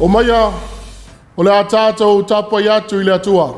O maia, o le a tātou tapua i atu i le atua.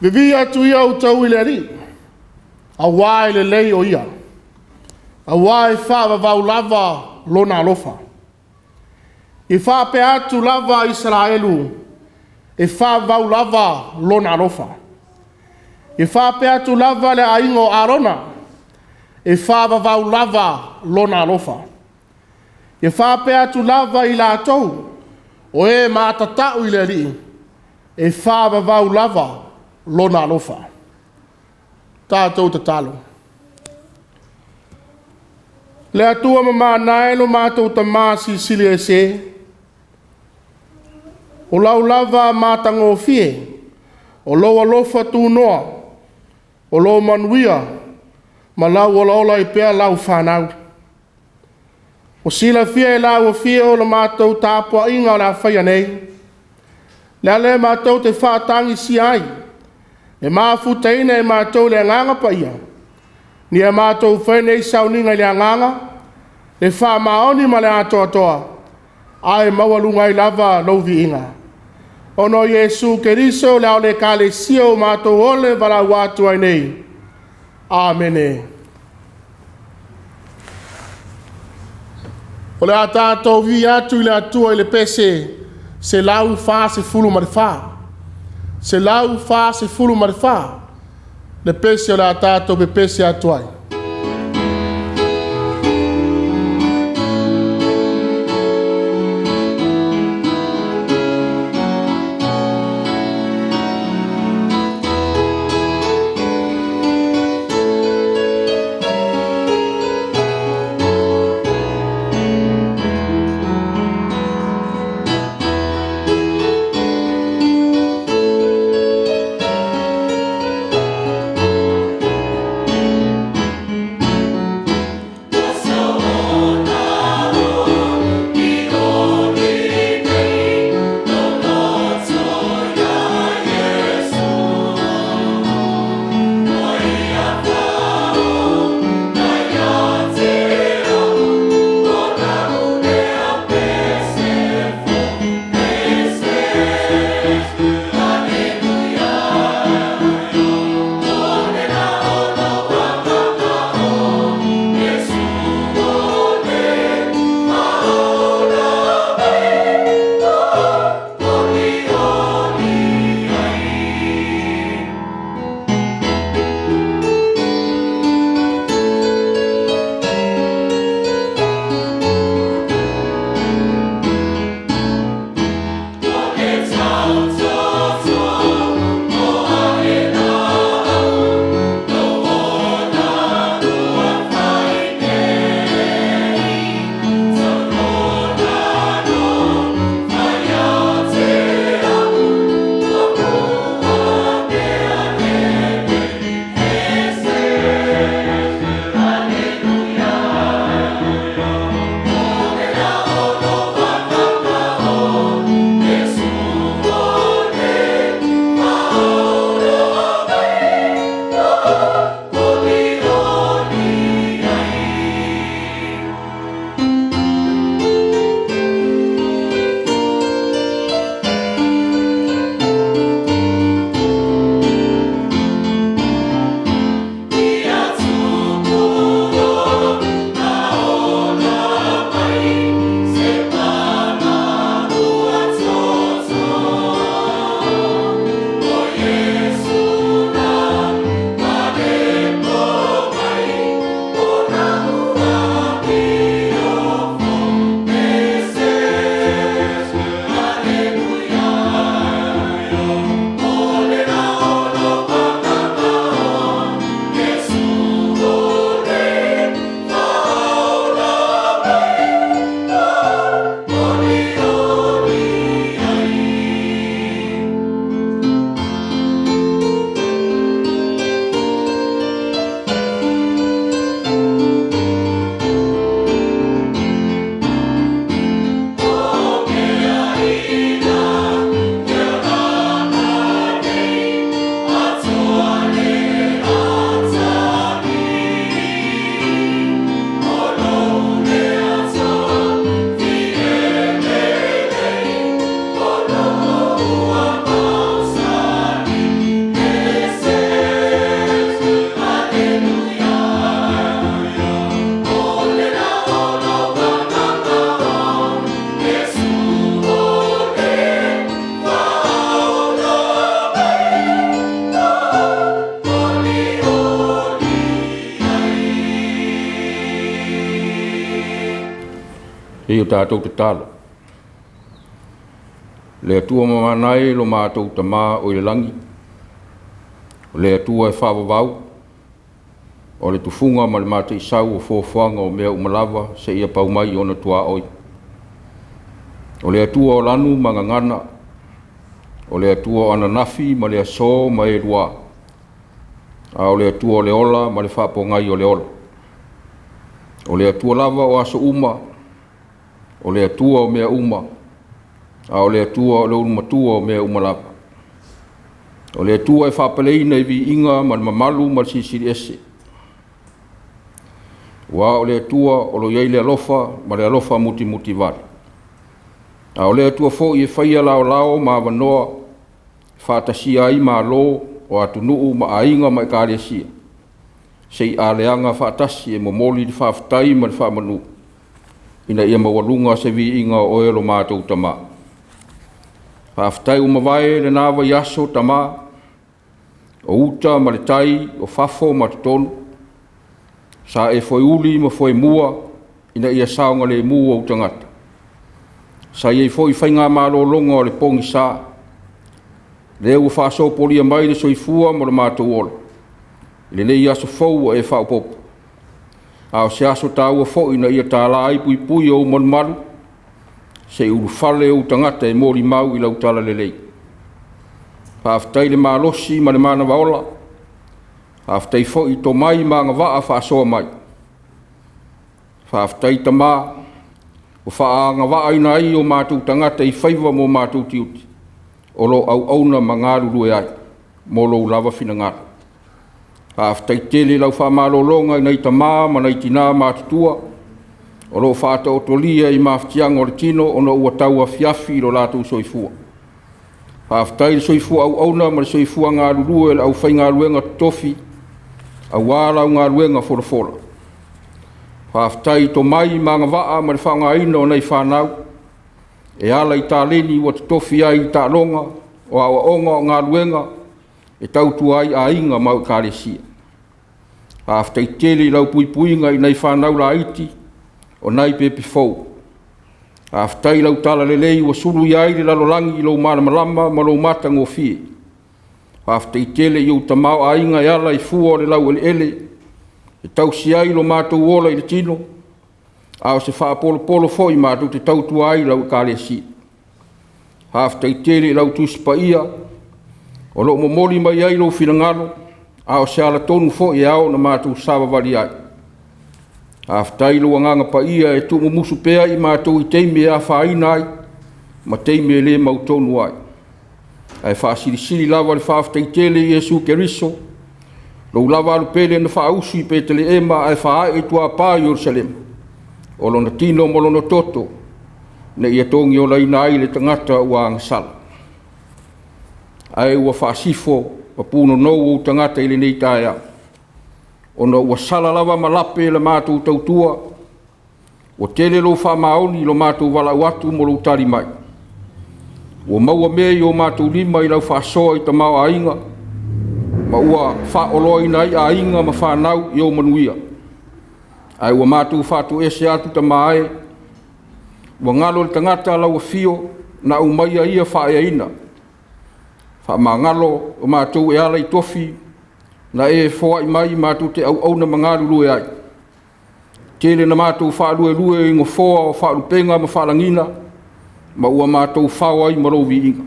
Vivi atu ia Autū i le ari, a wai le lei o ia, a wai wha lava lona alofa. I wha pe atu lava Israelu, e wha lava lona alofa. I wha pe atu lava le aingo arona, e wha lava lona alofa. I wha pe atu lava i la tou, o e mātatau i le ari, e wha lava lona alofa. Tātou te talo. Le atua mamānae lo mātou ta māsi sili e se. O lau lava mātango fie. O loa lofa tū noa. O loa manuia. Ma lau ola ola i pēa lau whanau. O sila fie e lau o fie o la mātou tāpua'iga o la whaia nei. Le ale mātou te whātangi si ai. E māwhutaina e mātou le nganga pa ia. Ni e mātou whainei sauninga le nganga. E wha maoni ma le atoa. Ai mawalunga i lava louvi inga. Ono Yesu Keriso le au le kale sio mātou ole wala watu ai nei. Amene. O le a tātou vi atu i le atua i le pese. Se lau wha se fulu ma le wha. Se lau wha se fulu ma le wha, le pese o le a tātou pe pese atuai. o tātou te talo. Le atua mamanai lo mātou tamā o i le langi. O le atua e whawawau. O le tufunga ma le mātou isau o fōwhanga o mea umalawa se ia paumai o na tuaoi. O le atua o lanu ma ngangana. O le atua o ananafi ma le aso ma e rua. A o le atua o le ola ma le whapongai o le ola. O le atua lava o aso uma. O le atua o mea uma. A o le atua o le matua o mea umalawa. O le atua e whapaleina i vi inga ma le mamalu ma le sisiri ese. Wa o le atua o lo iei le alofa ma le alofa muti muti vare. A o le atua fo i e whaia lao lao ma wanoa whātasia ai ma lo o atunuu ma ainga ma i kāresia. Sei a leanga whātasi e momoli di whāwhitai ma di whāmanu. Ina ia mawalunga se vi inga o elo mātou tamā. Whāwhitai o mawai le nāwa i aso tamā. O uta ma le tai o whafo ma te tonu. Sa e foi uli ma foi mua. Ina ia saonga le mua o tangata. Sa e foi whainga mālo longa o le pongi sā. Le ua whāso polia mai le soifua ma le mātou ola. Le nei aso fau e whaupopo. Ao se aso tāua fo ina ia tāla ai pui pui o malu. Se uru whale o tangata e mori mau i lau tala le lei. Whāwhitai le mālosi ma le mana waola. Whāwhitai fo i tō mai ma ngā waa whāsoa mai. Whāwhitai ta mā. O wha ngā waa ina ai o mātou tangata i whaiva mō mātou tiuti. O lo au auna ma ngāru rue ai. Mō lo lava whina ngāru. Whāwhitai tele lau whamālolonga i nei ta mā ma nei tina mātutua. O lo whāta o tolia i māwhitianga o le tino o no ua taua fiafi i lo lātou soifua. Whāwhitai le soifua au auna ma le soifua ngāru rue le au whai ngāruenga tofi. Au wāla au ngāruenga whora. Whāwhitai to mai ma ngā waa ma le whangaina o nei whanau. E ala i tā leni wa te tofi ai i tā longa o awa onga o ngāruenga. E tautu ai a inga mau kāresia. Whāwhitai tele lau pui puinga i nei whanau la iti o nei pepe fau. Whāwhitai lau tala lelei wa suru i ai le lalolangi i lau malamalama ma lau mata ngō fie. Whāwhitai tele i au tamau a inga i ala i fua le lau ele. E tausi ai lo mātou ola i le tino. Ao se whaapolo polo fo i mātou te tautu ai lau kāresia. Whāwhitai tele lau tusi pa ia. O lo momoli mai ai lo finangalo, ao se ala tonu fo i ao na mātou Sāvali ai. Whāwhitai lo anganga pa ia e tu musu pea i mātou i teime a whaina ai, ma teime le mau tonu ai. Ai whaasirisiri lava le whāwhitai tele i Esekielu, lo lava alu pele na whaausu i petele ema ai whaai e tua pā Jerusalem. O lo na tino mo lo na toto, na ia tongi o laina ai le tangata ua angasala. Ai ua whaasifo, wa puno nou o tangata ili nei taia. Ona ua sala lava malape le mātou tautua. Ua tele lo whamaoni lo mātou wala watu mo lo tari mai. Ua maua mei o mātou lima i lau whaasoa i ta mau a inga. Ma ua whaoloi nei a inga ma whanau i o manuia. Ai ua mātou whātou ese atu ta maae. Ua ngalo le tangata lau a fio na umaia ia whaia ina. Whamangalo o mātou e ala i tofi na e whoa i mai mātou te au na mangaru rue ai. Tele na mātou whaalue i ngō whoa o whaalupenga ma whaalangina ma ua mātou whao ai marovi inga.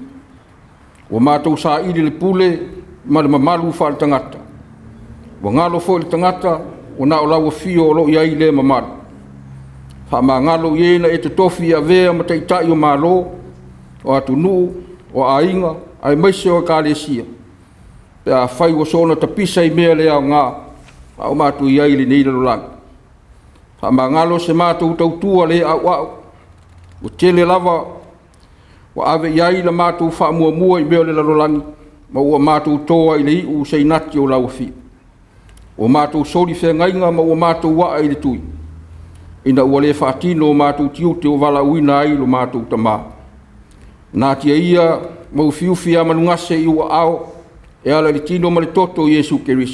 Ua mātou sā iri le pule ma le mamalu whaal tangata. Ua ngalo fo le tangata o na o laua fio o lo i ai le mamalu. Whamangalo i ena e te tofi a vea ma te itai o malo o atu nuu o a inga. Ai maise o kāresia. Pe a whai o sona tapisa i mea lea o ngā. Au mātou i aile nei lalo langa. Ha mangalo se mātou tautua le au au. O tele lava. O ave i aile mātou wha mua mua i mea le lalo langi. Ma ua mātou toa i le iu se inati o lau fi. O mātou sori whengainga ma ua mātou waa i le tui. Ina ua le whaatino o mātou tiute o wala uina ai lo mātou tamā. Nā tia ia mau fiufi a manungase i ua ao e ala li tino ma le toto i Esekielu.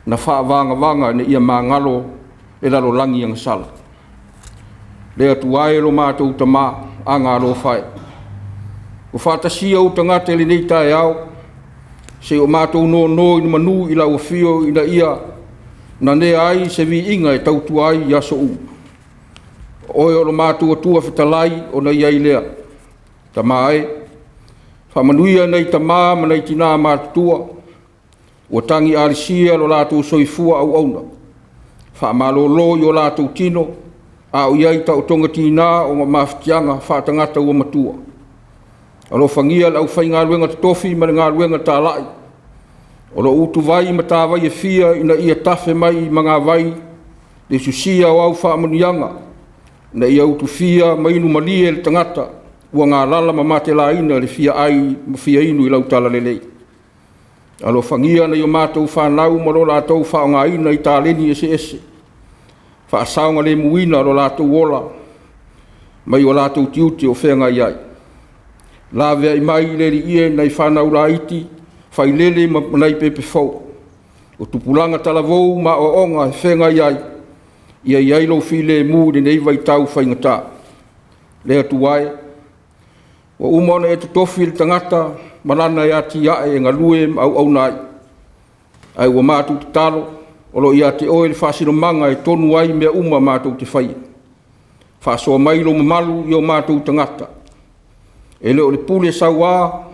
Na wha vanga ne ia mangalo e lalo langi ang sala. le atu ai lo mātou tamā anga lo whae. O whātasia o tangata le nei tae au, se o mātou no i manu i la uafio i na ia, na ne ai se vi inga e tautu ai i aso u. Oe o lo mātou atua whitalai o na iai lea. Tamā e, whamanuia nei tamā ma nei tina mātua, o tangi arisia lo lātou soifua au auna. Whamalolo i o lātou tino, a o iai tau tonga tina o ma mawhitianga whātangata ua matua. Alo whangia lau whai ngā ruenga tofi ma ngā ruenga tā lai. Olo utu vai Matāfaioi fia ina ia tafe mai mga vai le susia o au whaamanianga. Na ia utu fia mainu malie le tangata ua ngā lala ma mate la ina le fia ai ma fia inu i lau tala lelei. Alo whangia na i o mātou whanau ma lo lātou whao ngā ina i tā leni ese. Whaasaunga le muina lo lātou ola mai o lātou tiuti o whenga iai. La vea i mai le li ie nei whanau la iti, whai lele ma nei pepe fau. O tupulanga talavou ma o onga e whenga iai, ia iai lo file mu de nei vai tau whai ngata. Lea tuai, wa umona e tutofi le tangata, malana e ati ae e ngalue au nai. Ai ua mātou te talo, olo ia te oe le whasino manga e tonu ai mea uma mātou te whai. Whasoa mai lo mamalu i o mātou tangata. Ele o le pule sawa,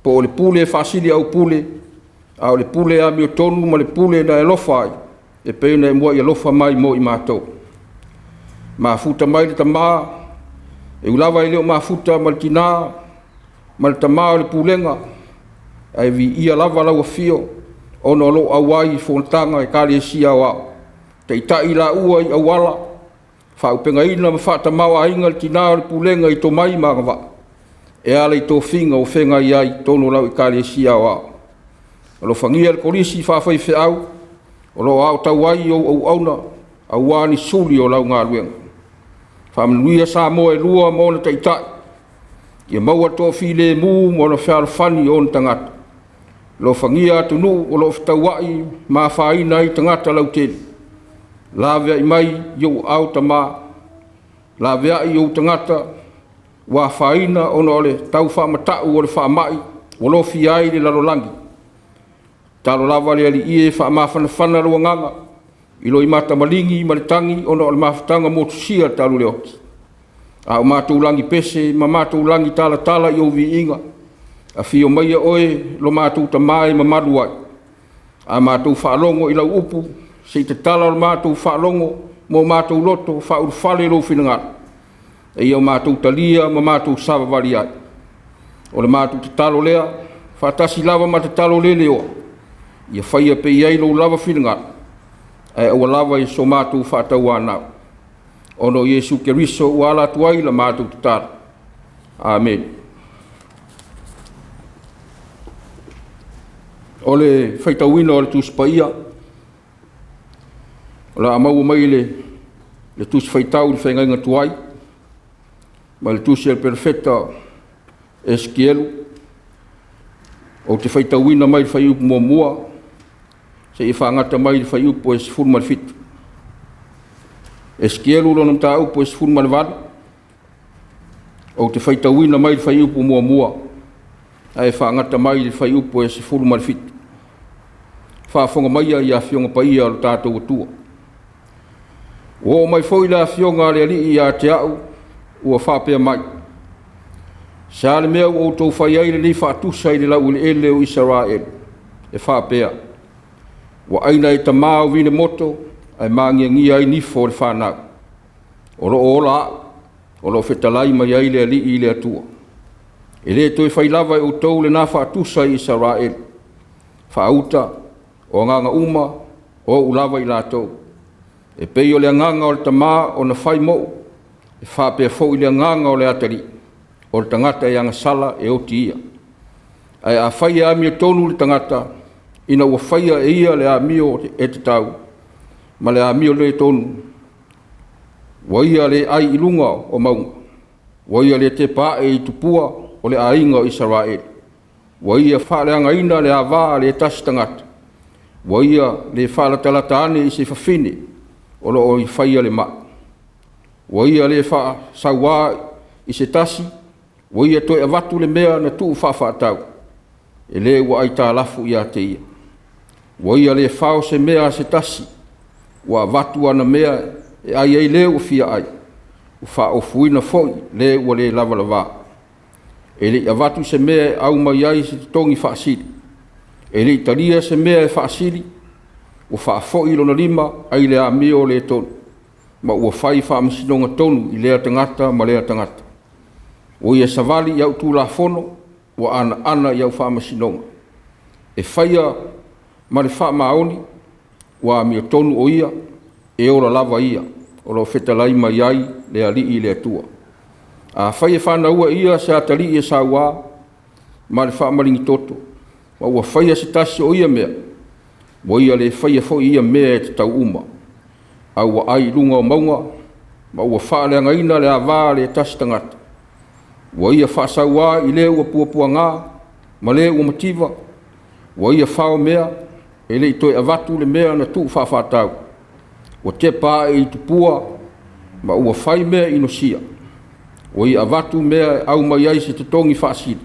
po o le pule fasili au pule, a o le pule a mi o tonu ma le pule na e lofa ai, e peina e mua i lofa mai mo i mātou. Ma futa mai le tamā, e ulawa i leo ma futa ma le tina, ma le tamā o le pulenga, ai vi ia lava lau a fio, ono lo awai fonatanga e kari e sia o au. Te itai la ua i awala, wha upenga ina ma wha tamau a inga le tina o le pulenga i to mai mga e ala i tō whinga o whenga i ai tono lau i kare sia o au. O lo whangia le korisi whawhai whiau, o lo au tau ai o auna, au wani suli o lau ngā ruenga. Whamanuia sa mo e lua mo na taitai, ia maua tō while mū mo na whiara whani o na tangata. Lo whangia atu nu o lo whtau ai ma whaina i tangata lau tēni. La vea i mai iau au tamā, la vea i au tangata, wa faina ono le tau fa matau o le fa mai o lo fi ai le lalolangi talo lava le ali ie fa ma fana ro nganga i lo i mata malingi i malitangi ono le maftanga mo tusia talo le oti a o mata ulangi pese ma mata ulangi tala i o vi inga a fi o mai oe lo mata uta mai ma maduai a mata fa longo i la upu se te tala lo mata fa longo mo mata uloto fa urfale lo finanga e ia mātou talia ma mātou Sāvali ai. O le mātou te talo lea, whātasi lava ma te talo lele oa. Ia whaia pe iai lo lava whiringa. E awa lava i so mātou Faitau anau. Ono Iesu Keriso wala tuai la mātou te talo. Amen. O le Faitauina o le Tusi paia. O la amau mai le Tusi Faitau le whaingainga tuai. Ma le Tusi al perfetta Esekielu o te Faitauina mai le whaiupu mua se i whaangata mai le whaiupu e sifuru ma le fitu. Esekielu lona mta upu e sifuru ma le vada o te Faitauina mai le whaiupu mua ai whaangata mai le whaiupu e sifuru ma le fitu. Whaafonga mai i a whionga paia o tātou atua. O mai foi la whionga le ali i a te au ua whapea mai. Sa le mea o tō whai aile li whaatusa i le lau le ele o Israel. E whapea. Wa aina i ta maa o vine moto, ai maangia ngia i nifo le whanau. O lo ola, o lo whetalai mai aile ali i le atua. E le toi whai lava i o tō le nā whaatusa i Israel. Whaauta, o nganga uma, o ulava i lātou. E pei o le nganga o le tamaa o na whai mo, e whapea fo i le nganga o le atari, o le tangata e anga sala e oti ia. Ai a whaia a mia tonu le tangata, ina ua whaia e ia le a mio e te tau, ma le a mio le tonu. Wa ia le ai ilunga o maunga, wa ia le te pā e i tupua o le a inga o Israel. Wa ia whaaleanga ina le a vā le tasi tangata, wa ia le whaala talata ane i se whawhine, o lo o i whaia le maa. Ua ia le wha saua I se tasi, ua ia toi avatu le mea na tuu whawhatau. E le ua ai tā lafu ia te ia. Ua ia le whao se mea se tasi, ua avatu ana mea e ai ei le ufia ai. Ufa o fuina foi le ua le lava lava. E le avatu se mea au mai ai se tongi whaasiri. E le taria se mea e whaasiri, ufa foi lona lima ai le a meo le tonu. Ma ua whai whaamasinonga tonu I lea tangata ma lea tangata. O ia Sāvali I Autū la fono, ua ana I au whaamasinonga. E whaia ma le whaamaoni, ua mea tonu o ia, e ora lava ia, o lo whetalai mai ai le alii le atua. A whaia whanaua ia se atali ia saua, ma le whaamaringi toto, ma ua whaia se tasi o ia mea, mo ia le whaia fo ia mea e te tau uma. A ua ai lunga o maunga, ma ua whaaleanga ina le avā le tasi tangata. Ua ia whaasaua I le ua puapua ngā, ma le ua mativa, ua ia whao mea, e le I toi avatu le mea na tuu whawhatau. Ua te pā I tupua, ma ua whai mea inosia. Ua ia avatu mea au mai ai se tutongi whaasiri.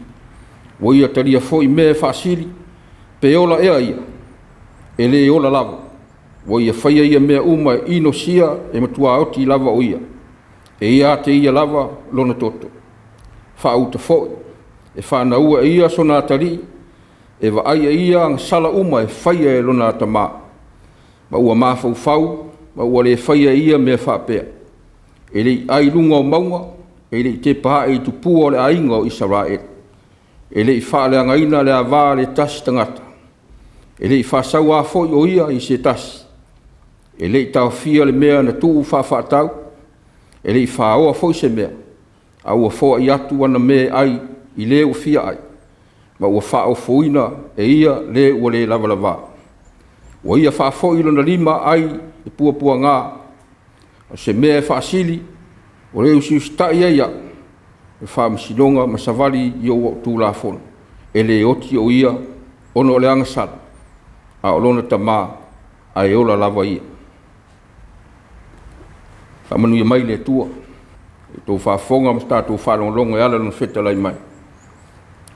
Ua ia taria foi mea whaasiri, pe ola ea ia, e le ola lava. Ua ia whaia ia mea uma inosia e matua oti lava o ia. E ia te ia lava lona toto. Whauta foi, e whanaua e ia sona atari, e wa aia ia ang sala uma e whaia e lona atama. Ma ua mafau fau, ma ua le whaia ia mea whapea. E le ai lunga o maunga, e le te paha e tupua o le ainga o Israel. E le I whaaleanga ina le avā le tasi tangata. E le I whasau a foi o ia I se tasi. E le I tau fia le mea na tuu whawhatau. E le I whaoa foi se mea. A ua foa I atu ana mea ai I le o fia ai. Ma ua whao foina e ia le ua le lava lava. Ua ia wha foi lona lima ai I puapua ngā. O se mea e whaasili, o le usi ustai ai ia. E wha masinonga ma Sāvali I o Autū la fono. E le oti o ia ono o le angasala. A o lona tamā a e ola lava ia. Ka manu ia mai le tua. E tō whaafonga ma tātou whalongalonga e ala lona whetalai mai.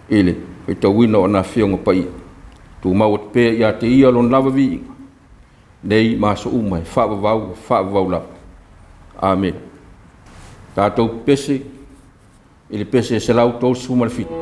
Ele, e tau wina o nā whionga pai. Tū mau te pē ia te ia lona lava vi. Nei māso umai, whaavavau lava. Amen. Tātou pese, ele pese e se lau tō sumalawhiti.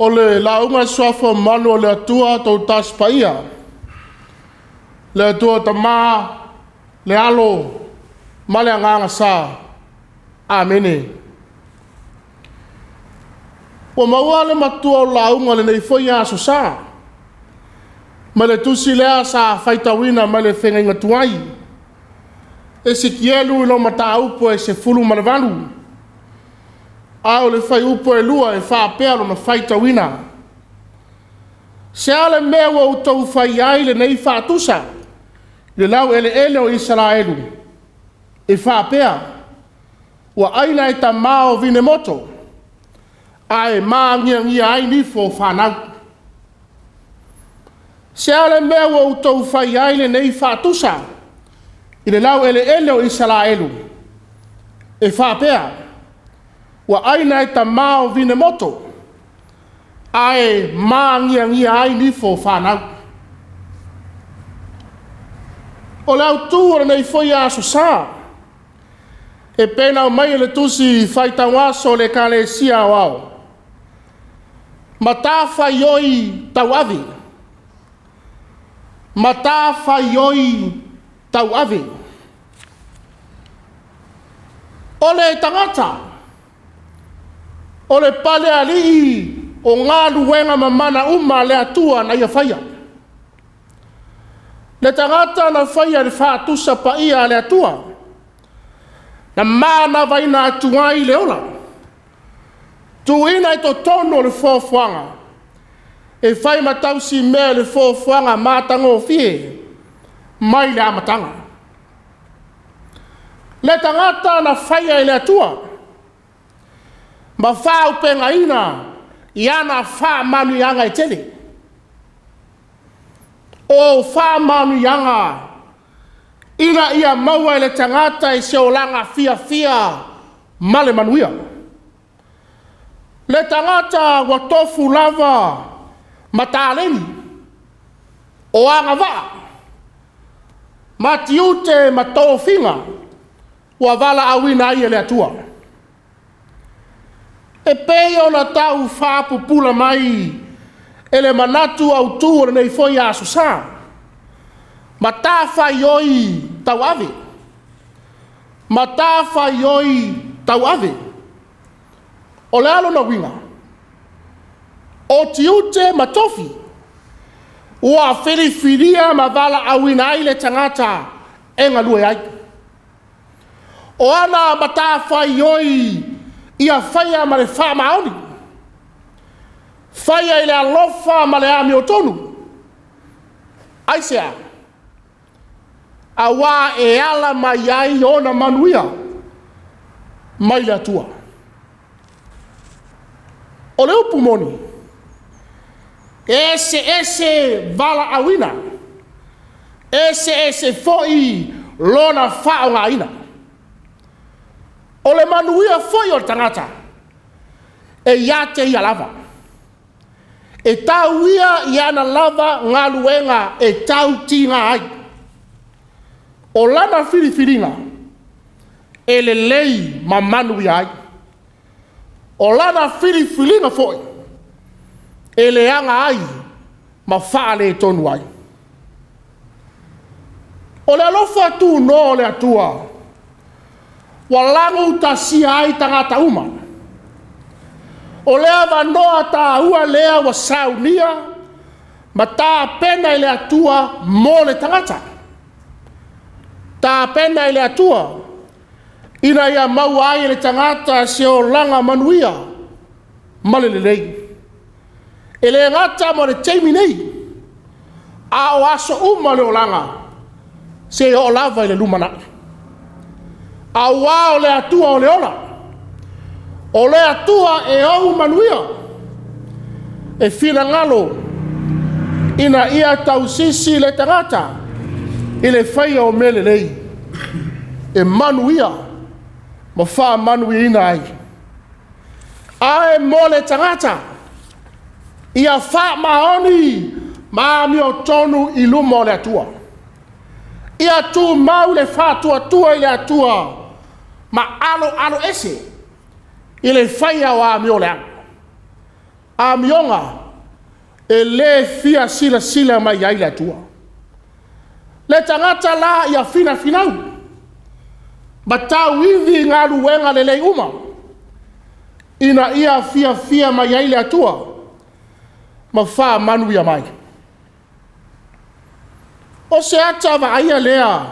o le launga soafa manu o le atua tau tas paia. Le atua ta maa, le alo, ma le anganga sa. Amene. O maua le matua o launga le nei foi aso sa. Ma le tusi lea sa faitauina ma le whenga inga tuai. Esekielu ilo mata upo e se fulu manavalu. Ao le fai upo e lua e wha pealo na faitauina. Se ale mea wa utau fai ai le nei wha tusa. Le lau ele o Israelu. E wha pea. Wa aina e ta mao vine moto. Ai maa ngia ai nifo whanau. Se ale mea wa utau fai ai le nei wha tusa. I le lau ele o Israelu. E wha pea. Wa aina e ta mao vine moto. Ai maa ngia ai nifo whanau. O le Autū o nei foi aso sa. E pena o mai le tusi Faitau so le kalesia o ao. Matāfaioi tauavi. Matāfaioi tauavi. O le tangata. O le pale alii o Gāluega mamana uma le atua na ia faia. Le tangata na faia le whaatusa pa ia le atua. Na mana vaina atuai le ola. Tuina i to tono le fōfuanga. E whai matausi mea le fōfuanga mātango fie. Mai le amatanga. Le tangata na faia i le atua. Ma whao penga ina. Iana wha manu yanga i tele. O wha manu yanga. Ina ia maua le tangata i seolanga fia male manuia. Le tangata wa tofu lava mataleni. O anga waa. Matiute matofinga. Wa vala awina ia le atua. E peo na tau wha pupula mai. Ele manatu Autū nei foi aso sa. Matāfaioi tauavi. Matāfaioi tauavi. O le alo na winga. O tiute matofi. Ua whiriwhiria ma vala awina ai le tangata e ngalue ai. O ana matāfaioi ia whaia ma le wha maoni. Whaia i le alofa ma le ami o tonu. Aisea. Awa e ala mai ai ona manuia. Mai le atua. O le upu moni. Ese vala awina. Ese foi lona wha o ngā ina. O le manuia foi o tangata. E iate ia lava. E tau ia iana lava Gāluega e tau tinga ai. O lana whiriwhiringa. E le lei ma manui ai. O lana whiriwhiringa foi. E le anga ai ma whaale tonu ai. O le alofa tu no le atua. Walangu ta sia ai tangata uma. O lea wanoa ta ua lea wa saunia. Ma ta pena i le atua mo le tangata. Ta pena i le atua. Ina ia mau ai le tangata se o langa manuia. Male le lei. E le ngata mo le teimi nei. A o aso uma le o langa. Se o lava i le lumana. A wā o le atua o le ola. O le atua e au manuia. E whina ngalo. Ina ia tausisi le tangata. I le whaia o mele lei. E manuia. Ma wha manui ina ai. Ae mo le tangata. Ia wha maoni. Maami o tonu i luma o le atua. Ia tu mau le wha tua i le atua. Ma alo ese. I le whaia o a mi o le anga. a mionga e le fia sila sila mai ai le atua. Le tangata la ia fina finau. Batau iwi ngā ruenga le lei uma. Ina ia fia fia mai ai le atua. Ma wha manu ia mai. O se ata wa aia lea.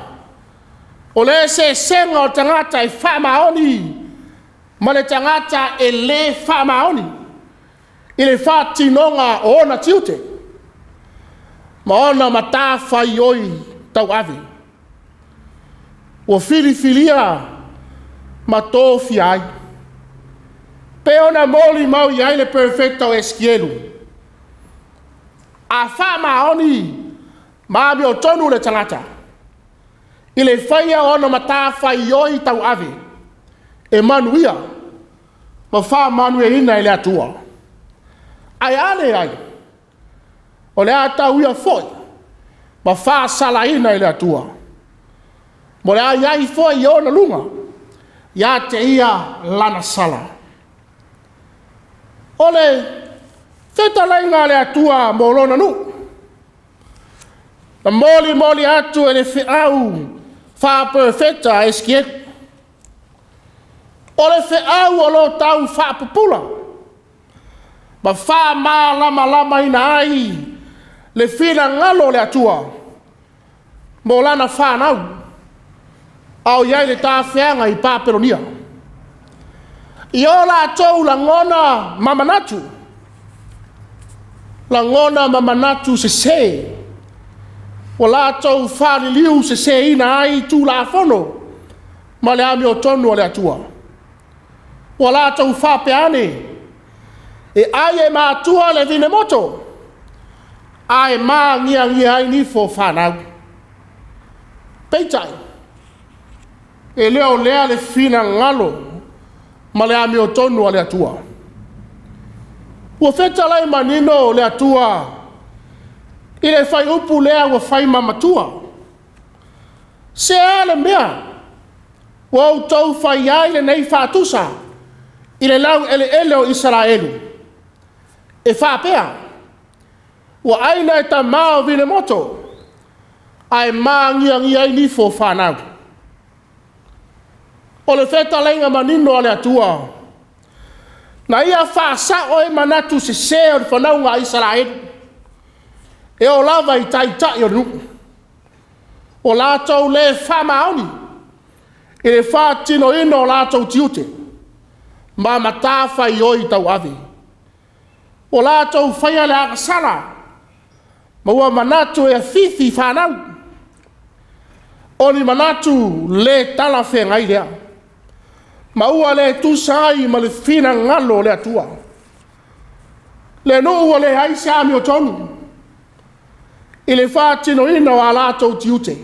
O le se senga o tangata e wha maoni. Ma le tangata e le wha maoni. I le wha tinonga o ona tiute. Ma ona Matāfaioi tau ave. O filifilia ma tofi ai. Pe ona moli mau iai le perfecta o Esekielu. A wha maoni maami o tonu le tangata. I le whaia ona Matāfaioi tau ave. E manuia. Ma wha manu e ina i le atua. Ai ale ai. O le atau ia foi. Ma wha sala ina i le atua. Mo le ai foi i ona lunga. Ia te ia lana sala. O le feta lainga le atua mo lona nu. Na moli atu e le whiau wha perfecta Esekielu. O le whiau o lo tau wha pupula. Ma wha mā lama ina ai le whina ngalo le atua. Mo lana whanau. Au iai le tāwhianga i pāperonia. I o la tau la ngona mamanatu. La ngona mamanatu se se. O la tau whāriliu se se ina ai tū la whono. Ma le ami o tonu o le atua. O la tau whapeane. E ai e mātua le vine moto. Ai mā ngia ai ni fo whanau. Peitai. E leo lea le fina ngalo. Ma le ami o tonu o le atua. Ua wheta lai manino le atua. I le whai upu lea ua whai mamatua. Se ale mea. Ua utau whai ai le nei whātusa. I le lau ele o Israelu. E whapea. Ua aina e ta mao vine moto. Ai mā ngia i nifo whanau. O le wheta lenga manino o le atua. Na ia whaasa o e manatu se se o le whanau ngā Israelu. E o lava i tai o nu. O lātou le whamaoni. E le whātino ino o lātou tiute. Ma Matāfaioi tau ave. O lātou whaia le akasara. Ma ua manatu e fifi whanau. O ni manatu le tala whengai lea. Ma ua le tusai ma le fina ngalo le atua. Le no ua le haise ami o tonu. I le whātino ina o a lātou tiute.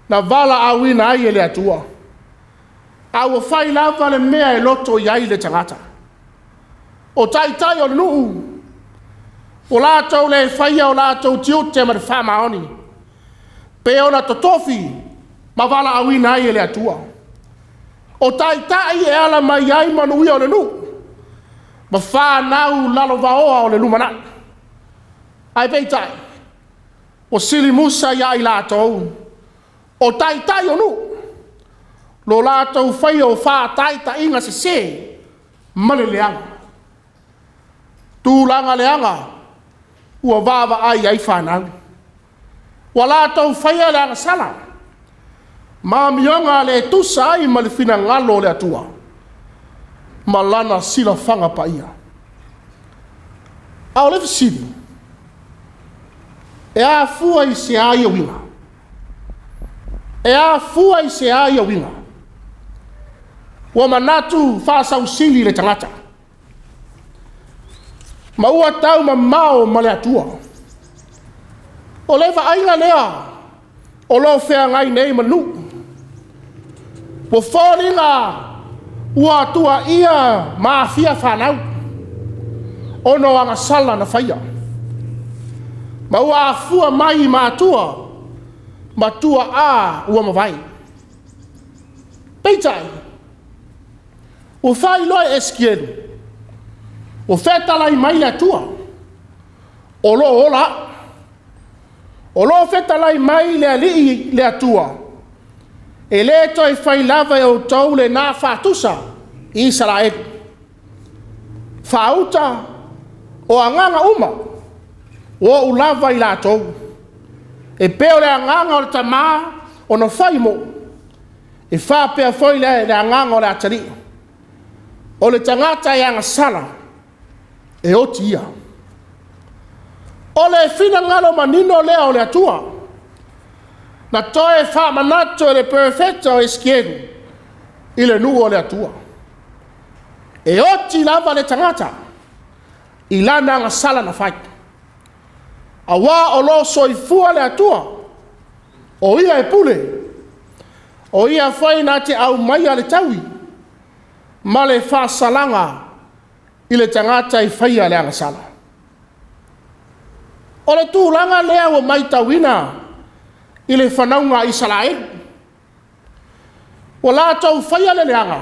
Na vala awina ai e le atua. A ua whai lava le mea e loto iai le tangata. O tai o le nuu. O lātou le whaia o lātou tiute ma le whamaoni. Pe ona totofi ma vala awina ai e le atua. O tai e ala mai ai manu ia o le nu. Ma whanau lalo vaoa o le lumana. Ai peitai. O sili musa ia i lātou. O tai o nu. Lo lātou whaia o whā inga se se. Mane leanga. Tūlanga leanga. Ua vava ai whanau. Wa lātou whaia leanga sala. Māmionga le tusa ai ma le fina ngalo le atua. Ma lana sila whanga pa ia. Au le fisiri. E a fua i se aia winga. E a fua i se aia winga. Wa manatu whasau sili le tangata. Ma ua tau ma mao ma le atua. O lewa ainga lea. O lo whea ngai nei manu. Po whōringa ua atua ia maafia whanau. Ono anga sala na whaia. Ma ua afua mai mātua. Matua a ua mawai. Peitai. O whai loe Esekielu. O whetalai mai le atua. O lo ola. O lo whetalai mai le alii le atua. E le toi whai lava e o tau le nā whātusa i Israel. Whauta o anganga uma. O ulava i la tau. E peo le anganga o le tamā o no whai mo. E whapea whai le anganga o le atari. O le tangata i anga sala. E oti ia. O le fina ngalo manino lea o le atua. Na toe wha manato e le perfecta o Esekielu. I le nuu o le atua. E oti lava le tangata. I lana anga sala na whai. A wā o lo soifua le atua. O ia e pule. O ia whai na te au mai a le taui. Ma le wha salanga. I le tangata I whaia le anga sala. O le tūlanga lea o mai tauina. I le whanaunga Israel. O lātou whaia le leanga.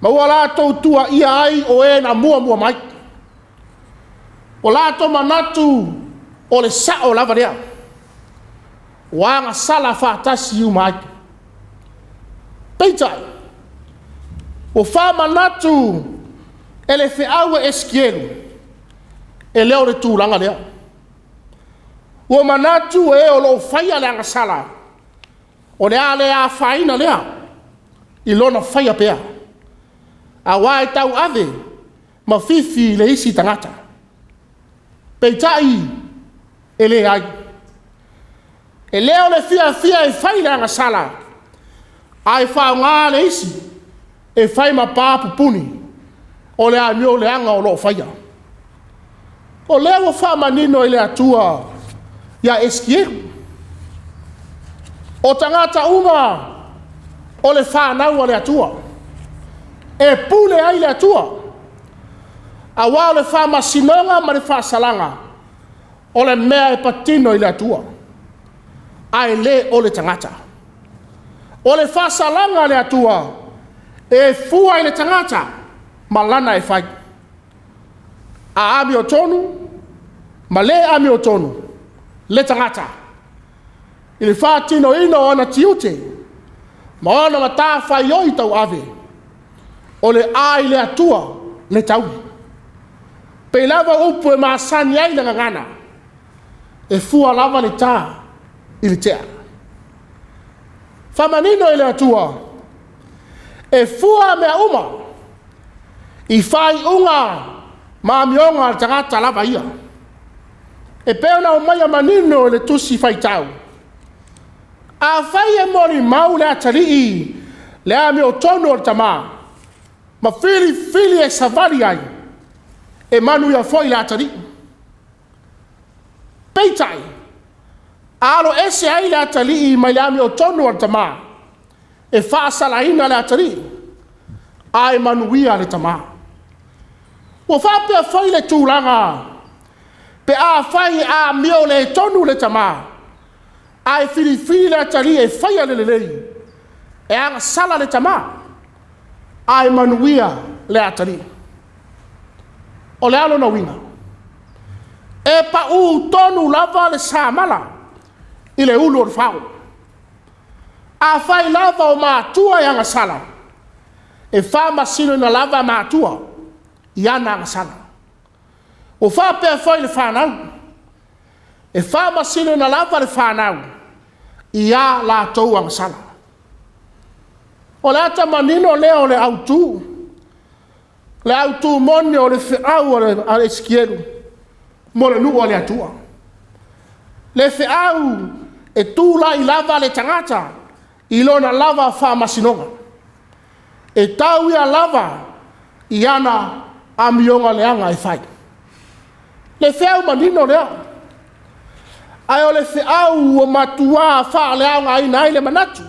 Ma o lātou tua ia ai o e na mua mai. O lātou manatu o le sao lava lea. O anga sala whātasi iu mai. Peitai. O wha manatu e le whiaua Esekielu. E leo le tūlanga lea. O manatu e o lo whaia le anga sala. O le ale a whaina lea. I lona whaia pea. A wae tau ave. Ma fifi le isi tangata. Peitai. E le ai. E leo le fia e whai le anga sala. Ai whao ngā le isi. E whai ma pāpu puni. O le a mio le anga o lo whaia. O leo wha manino i le atua. Ya Esekielu. O tangata uma. O le whanau a le atua. E pule ai le atua. A wā le wha masinonga ma le wha salanga. O le mea e patino i le atua. Ai le o le tangata. O le wha salanga le atua. E fua i le tangata. Malana e whai. A ami o tonu. Ma le ami o tonu. Le tangata. I le whātino ino o ana tiute. Ma ona Matāfaioi tau ave. O le ai le atua le tau. Pe lava upu e maasani ai le ngangana. E fua lava le tā i le tea. Whamanino i le atua. E fua mea uma. I whai unga maamionga le tangata lava ia. E peona o mai a manino le tusi Faitau. A whai e mori mau le atari le ame o tono o tamā. Ma fili e Sāvali ai. E manu ia foi le atari. Peitai. Alo ese ai le atari mai le ame o tono o tamā. E whaasalaina le atari. Ai manuia le tamā. O whapea foi le tūlanga. Pe a whai a mio le tonu le tamā. Ai fili le atari e whaia le lei. E anga sala le tamā. Ai manuia le atari. O le alo na winga. E pa u tonu lava le sāmala. I le ulu o le whao. A whai lava o Mātua i anga sala. E wha masino na lava Mātua. I ana anga sala. O whapea whai le whanau. E wha masino na lava le whanau. I a la tau anga sala. O le ata manino leo le Autū. Le Autū mone o le whiau o le Esekielu. Mo le nuu o le atua. Le whiau e tūla i lava le tangata. I lona lava wha masinonga. E tau ia lava i ana amionga leanga e whai. Le whiau manino leo. Ai o le whiau o Matua wha leanga i nai le manatu.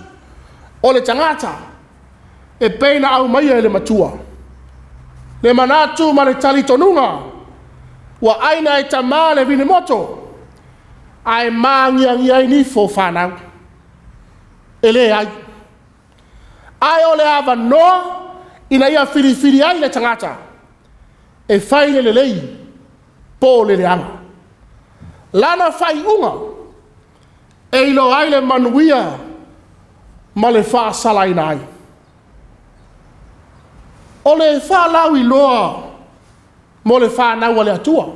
O le tangata. E peina au mai e le matua. Le manatu ma le tali tonunga. Wa aina e tamā le vini moto. Ai māngiangia i nifo whanau. E le ai. Ai o le awa noa. Ina ia whiriwhiri ai le tangata. e whai le lei po le leanga. Lana whai unga e ilo aile manuia ma le wha salai nai. O le wha lau i loa mo le wha naua le atua.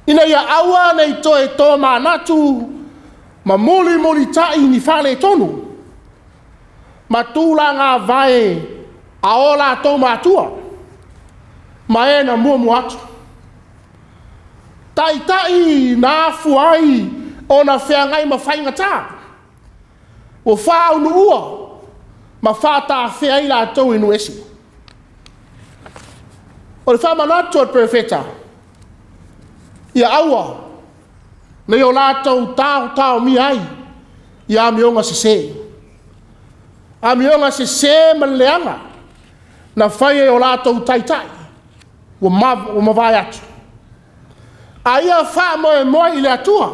Ina ia aua nei toe tō mānatu ma muli tai ni whale tonu. Ma tūla ngā vae a o la tō mātua. Ma e na mua atu. Tai nā fuai o na whengai ma whainga tā. O whā unu ua ma whā tā whea la tō inu esi. O le whā manatu al prefeta. Ia aua. Nei o lātou tāo mi ai. Ia mionga se. A mionga se man leanga. Na whaie o lātou tai. O mawai atu. A ia wha moe i le atua.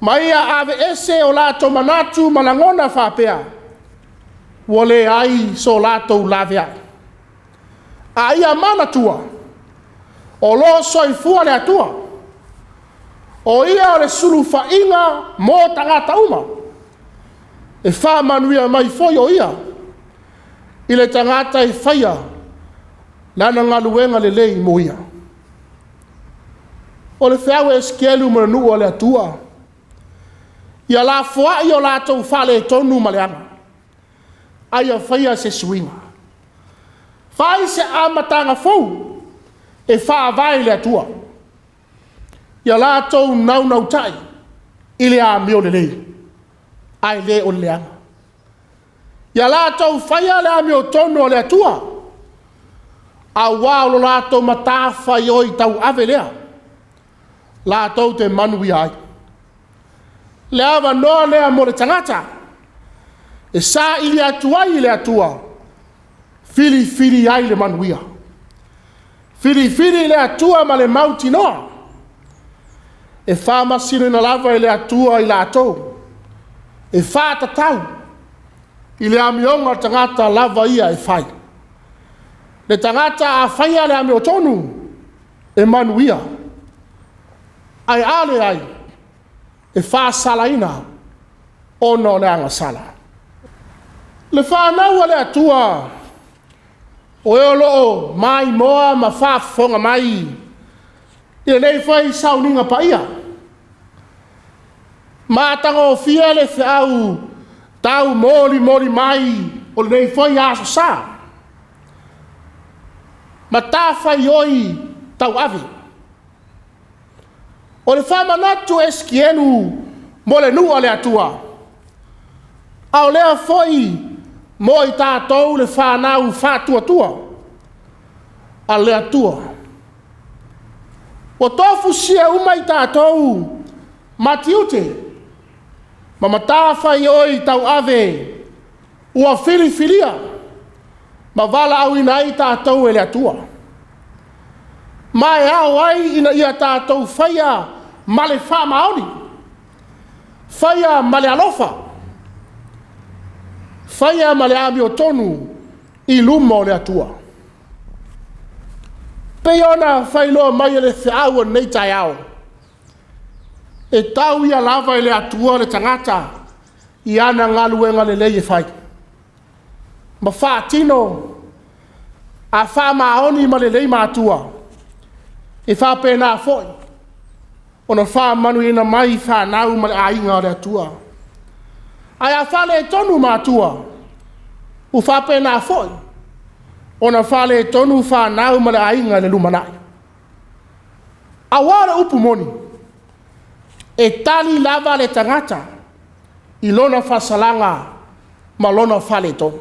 Ma ia ave ese o lātou manatu malangona whapea. O le ai so lātou lawe ai. A ia manatua. O lo soifua le atua. O ia o le sulu whainga mō tangata uma. E wha manuia mai foi o ia. I le tangata i whaia. Nana Gāluega le lei mo ia. O le whiawe Esekielu mo nu o le atua. Ia la fua i o lātou whale tonu ma le anga. Aia whaia se suinga. Whai se amatanga fau. E wha vai le atua. Ia lātou nau tai. I le a meo le lei. Ai le o le anga. Ia lātou whaia le a meo tonu o le atua. A wālo lātou Matāfaioi tau ave lea. Lātou te manui ai. Le awa noa lea mo le tangata. E sā ili atuai le atua. Fili ai le manuia. Fili le atua ma le mauti noa. E wha masino ina lava i le atua i lātou. E wha tatau. I le amionga tangata lava ia e whai. Le tangata a whaia le ame o tonu. E manuia. Ai ale ai. E wha salaina. Ono le anga sala. Le wha naua le atua. O e o loo mai moa ma wha fonga mai. I le whai sauninga pa ia. Mātanga o fia le whiau. Tau moli mai. O le whai aso sā. Matāfaioi tau ave. O le whamanatu Esekielu mo le nua le atua. Au lea foi mo i tātou le whanau whātua. A le atua. O tofu sia uma i tātou matiute. Ma Matāfaioi tau ave. Ua filia. Ma wala au ina i tātou e le atua. Mai au ai ina ia tātou whaia ma le wha maoni. Whaia ma le alofa. Whaia ma le ami o tonu i luma o le atua. Pei ona whailoa mai le whiaua nei tai au. E tau ia lava i le atua le tangata i ana Gāluega le lei e whai. Ma whātino a wha maoni ma le lei mātua. E wha pēnā foi. Ona wha manu ina mai wha nau ma le ainga o le atua. Ai a wha le tonu mātua. U wha pēnā foi. Ona wha le tonu wha nau ma le ainga le lumanai. A wāre upu moni. E tali lava le tangata. I lona wha salanga ma lona wha le tonu.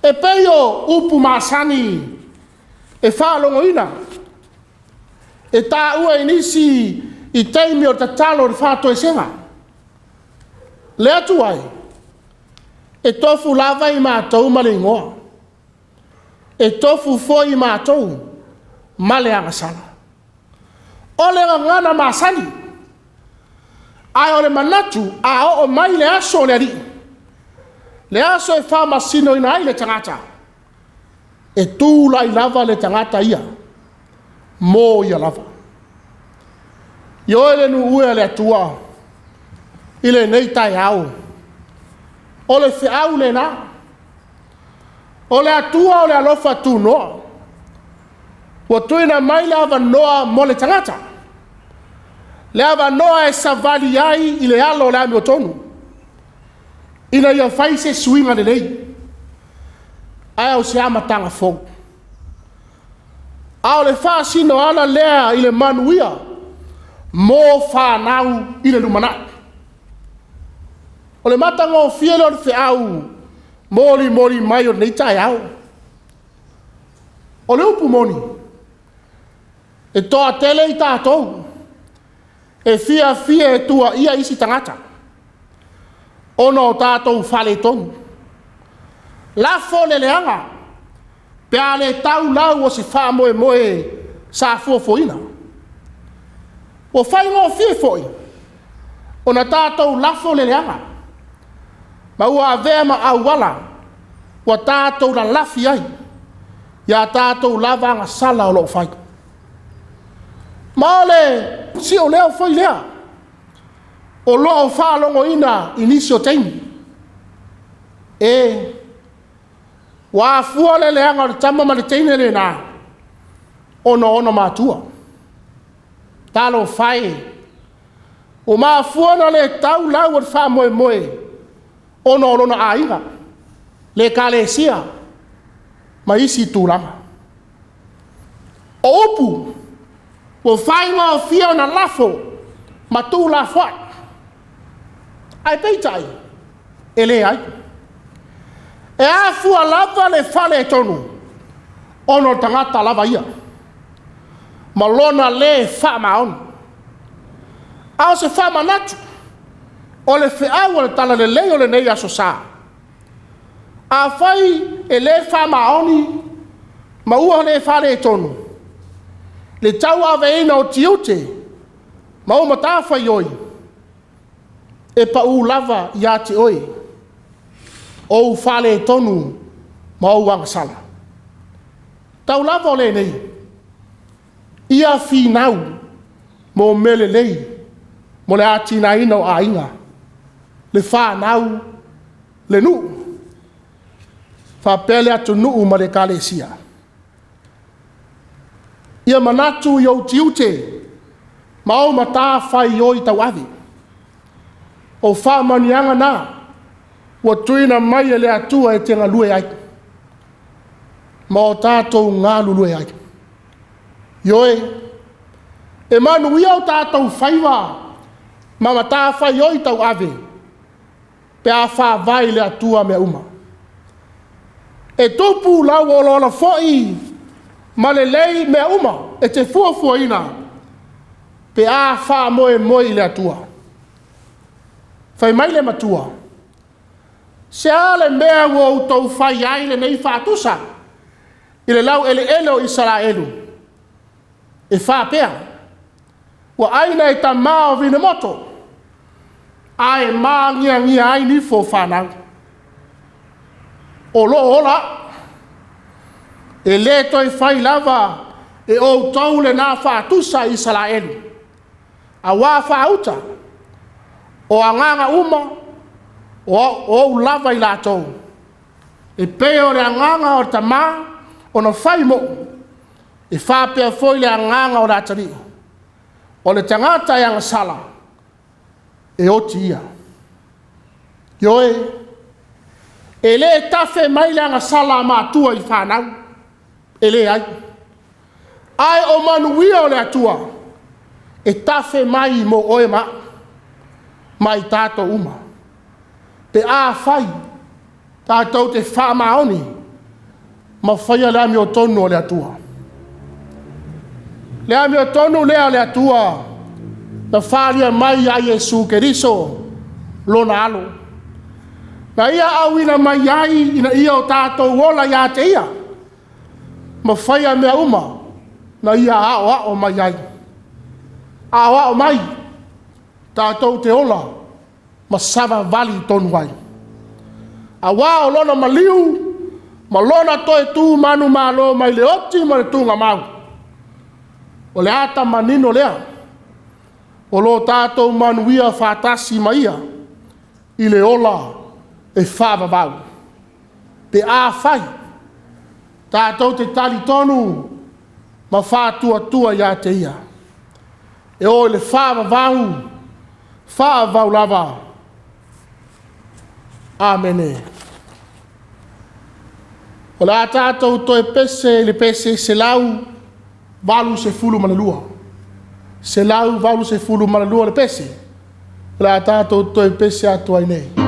E peio upu masani e whaalongo ina. E tā ua inisi i teimi o tatalo le whātoe senga. Le atu ai. E tofu lava i mātou ma le ingoa. E tofu foi i mātou ma le angasana. O le ngana masani. Ai o le manatu a o mai le aso le ari. Le aso e wha masino ina ai le tangata. e tū lai lava le tangata ia, mō ia lava. Io ele nu ue le atua, ile nei tai au, o le whiau le nā, o le atua o le alofa tū noa, ua tuina mai le ava noa mo le tangata, le ava noa e Sāvali ai i le alo le ami o tonu, ina ia fai se suinga le nei, ai au se amatanga fōu. Au le whaasino ala lea i le manuia, mō whanau i le lumanai. O le matanga o fiele o le whiau, mori mai o nei tai au. O le upu moni, e toa tele i tātou, e fia e tua ia isi tangata. Ono o tātou whale tonu. Lafo le leanga, pea le tau lau o se wha moe sa fuafoina. O whai ngō fie foi, o na tātou lafo le leanga. Ma ua avea ma au wala, ua tātou la lafi ai, ia tātou lavanga sala o lo whai. Ma ole, si o leo foi lea, o lo whalongo ina inisio teimi. Wa fua le leanga o le tama ma le teine le nā, ono Mātua. Talo whae, o maa fua na le tau lau o wha moe, ono lona ainga, le kalesia, ma isi tūlanga. O upu, o whainga o fia na lafo, ma tū la whai. Ai peitai, ele ai. E a fua lava le whale tonu, ono tangata lava ia. Ma lona le wha maon. Ao se wha manatu, o le whiau o le tala le lei o le nei aso sā. A whai e le wha maoni, ma ua le whale tonu. Le tau aveina o tiute, ma o Matāfaioi, e pa u lava ia te oi. O whale tonu ma o wangasala. Tau lava o le nei. Ia whinau mo mele lei. Mo le atina ina o ainga. Le whanau le nu. Whapele atu nuu ma le kalesia. Ia manatu i au tiute ma o Matāfaioi tau avi. O whamanianga nā. Wa tuina mai le atua e tenga lue ai. Ma o tātou ngā lue ai. Ioe, e manu ia o tātou whaiwa, ma Matāfaioi tau ave, pe a whāwai le atua mea uma. E tupu lau o lola foi, ma le lei mea uma, e te fuafuaina, pe a wha moe le atua. Whai mai le matua. Se ale mea ua utou whai ai le nei whātusa, i le lau ele o Israelu. E whāpea, ua aina e ta mao vine moto, a e maa ngia ai ni fo whanau. O lo ola, e le toi whai lava, e o tau le nā whātusa Israelu. A wā whāuta, o anganga uma, o lava i lātou. E peo le anganga o tamā, o na whai mo. E whāpea foi le anganga o rātari. O le tangata e angasala. E oti ia. Ioe, e le tafe mai le angasala Mātua i whanau. E le ai. Ai o manuia o le atua. E tafe mai mo oe ma. Mai tātou uma. Te a whai, tātou te whamaoni, ma whaia lea mi o tonu o le atua. Lea mi o tonu lea le atua, na wharia mai a Iesu Keriso, lona alo. Na ia au ina mai ai, ina ia o tātou wola ia te ia, ma whaia mea uma, na ia ao mai ai. Ao mai, tātou te ola, ma Sāvali tonu ai. A wā o lona maliu, Ma lona toe tū manu malo mai le oti ma le tūnga mau. O le ata manino lea. O lo tātou manuia whātasi maia. I le ola e whāwawau. Pe a whai. Tātou te tali tonu ma whātua tua ia te ia. E o le whāwawau. Whāwau lava. Amene. O la tātou toe pese le pese se lau valu se fulu manalua. Se lau valu se fulu manalua le pese. O la tātou toe pese atua nei.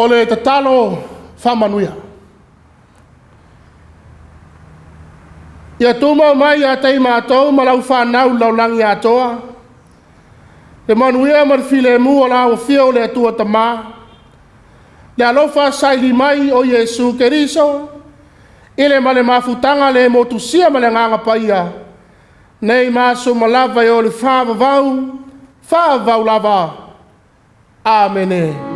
o le tatalo whamanuia. Ia tūmau mai a tei mātou ma lau whanau lau langi atoa. Le manuia ma file mu o lau fio le atua tamā. Le alofa saili mai o Yesu Keriso. Ile ma le mafutanga le motusia ma le nganga paia. Nei maso malava o le whāvavau lava. Amene.